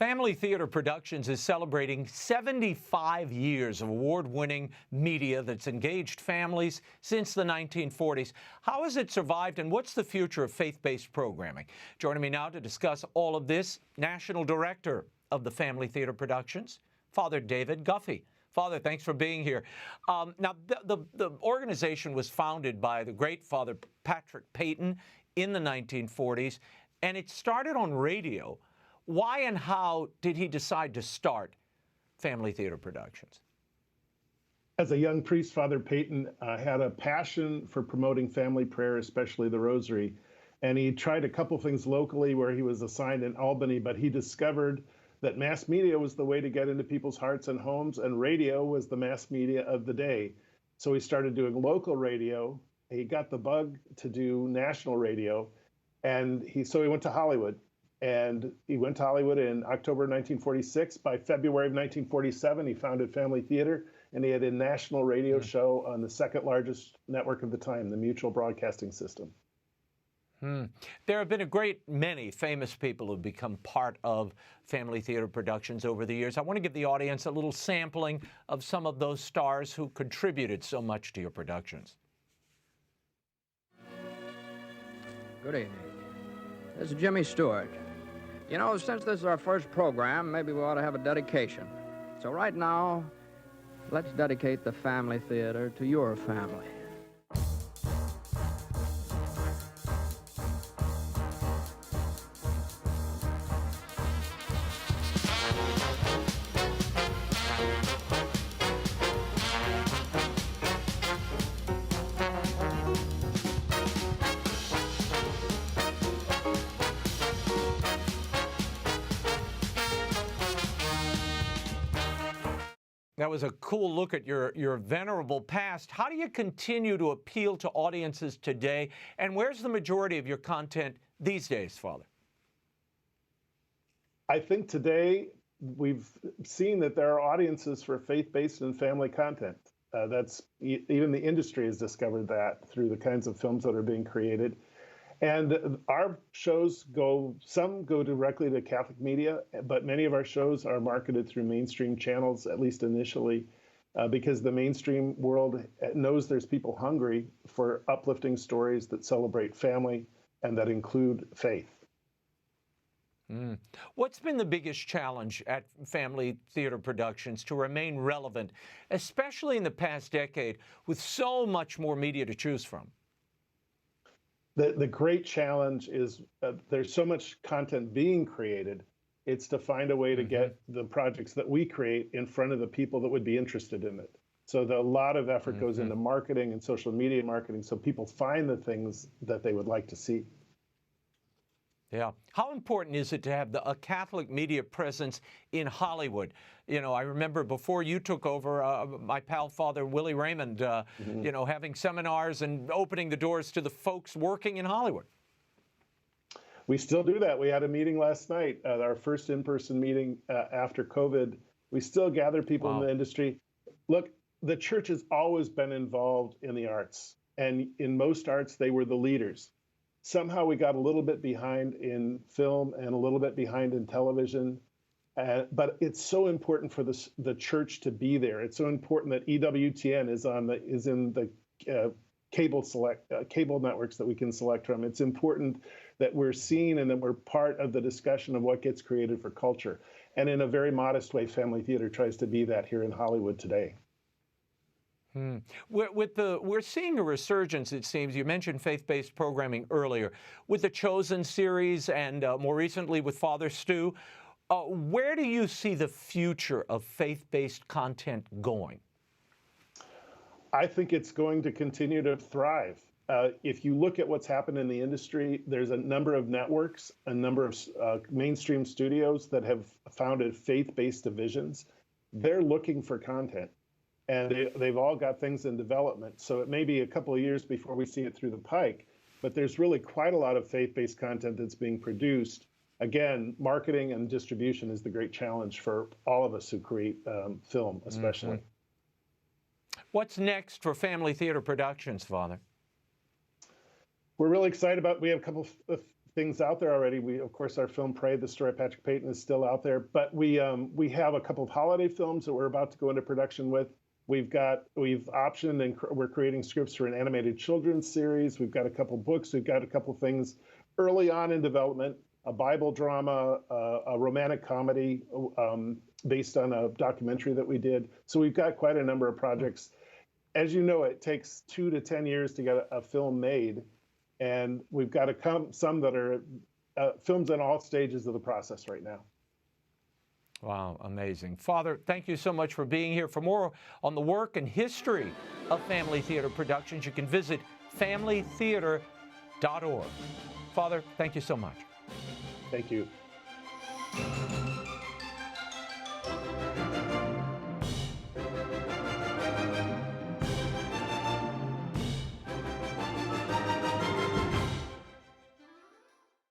Family Theater Productions is celebrating 75 years of award-winning media that's engaged families since the 1940s. How has it survived, and what's the future of faith-based programming? Joining me now to discuss all of this, National Director of the Family Theater Productions, Father David Guffey. Father, thanks for being here. Now, the organization was founded by the great Father Patrick Peyton in the 1940s, and it started on radio. Why and how did he decide to start Family Theater Productions? As a young priest, Father Peyton had a passion for promoting family prayer, especially the rosary. And he tried a couple things locally where he was assigned in Albany, but he discovered that mass media was the way to get into people's hearts and homes, and radio was the mass media of the day. So he started doing local radio. He got the bug to do national radio, and so he went to Hollywood. And he went to Hollywood in October 1946. By February of 1947, he founded Family Theater, and he had a national radio show on the second largest network of the time, the Mutual Broadcasting System. There have been a great many famous people who've become part of Family Theater Productions over the years. I want to give the audience a little sampling of some of those stars who contributed so much to your productions. Good evening. This is Jimmy Stewart. You know, since this is our first program, maybe we ought to have a dedication. So right now, let's dedicate the Family Theater to your family. That was a cool look at your venerable past. How do you continue to appeal to audiences today? And where's the majority of your content these days, Father? I think today we've seen that there are audiences for faith-based and family content. Even the industry has discovered that through the kinds of films that are being created. And our shows some go directly to Catholic media, but many of our shows are marketed through mainstream channels, at least initially, because the mainstream world knows there's people hungry for uplifting stories that celebrate family and that include faith. What's been the biggest challenge at Family Theater Productions to remain relevant, especially in the past decade, with so much more media to choose from? The great challenge is there's so much content being created. It's to find a way to get the projects that we create in front of the people that would be interested in it. So a lot of effort goes into marketing and social media marketing so people find the things that they would like to see. Yeah. How important is it to have a Catholic media presence in Hollywood? You know, I remember before you took over, my pal, Father Willie Raymond, you know, having seminars and opening the doors to the folks working in Hollywood. We still do that. We had a meeting last night, our first in-person meeting after COVID. We still gather people in the industry. Look, the church has always been involved in the arts, and in most arts, they were the leaders. Somehow we got a little bit behind in film and a little bit behind in television, but it's so important for the church to be there. It's so important that EWTN is in the cable networks that we can select from. It's important that we're seen and that we're part of the discussion of what gets created for culture. And in a very modest way, Family Theater tries to be that here in Hollywood today. We're seeing a resurgence, it seems. You mentioned faith-based programming earlier. With the Chosen series and more recently with Father Stu, where do you see the future of faith-based content going? I think it's going to continue to thrive. If you look at what's happened in the industry, there's a number of networks, a number of mainstream studios that have founded faith-based divisions. They're looking for content. And they've all got things in development. So it may be a couple of years before we see it through the pike, but there's really quite a lot of faith-based content that's being produced. Again, marketing and distribution is the great challenge for all of us who create film, especially. What's next for Family Theater Productions, Father? We're really excited about, we have a couple of things out there already. We, of course, our film Pray, the story of Patrick Peyton, is still out there, but we have a couple of holiday films that we're about to go into production with. We've optioned and we're creating scripts for an animated children's series. We've got a couple books. We've got a couple things early on in development, a Bible drama, a romantic comedy based on a documentary that we did. So we've got quite a number of projects. As you know, it takes 2 to 10 years to get a film made. And we've got some that are films in all stages of the process right now. Wow, amazing. Father, thank you so much for being here. For more on the work and history of Family Theater Productions, you can visit familytheater.org. Father, thank you so much. Thank you.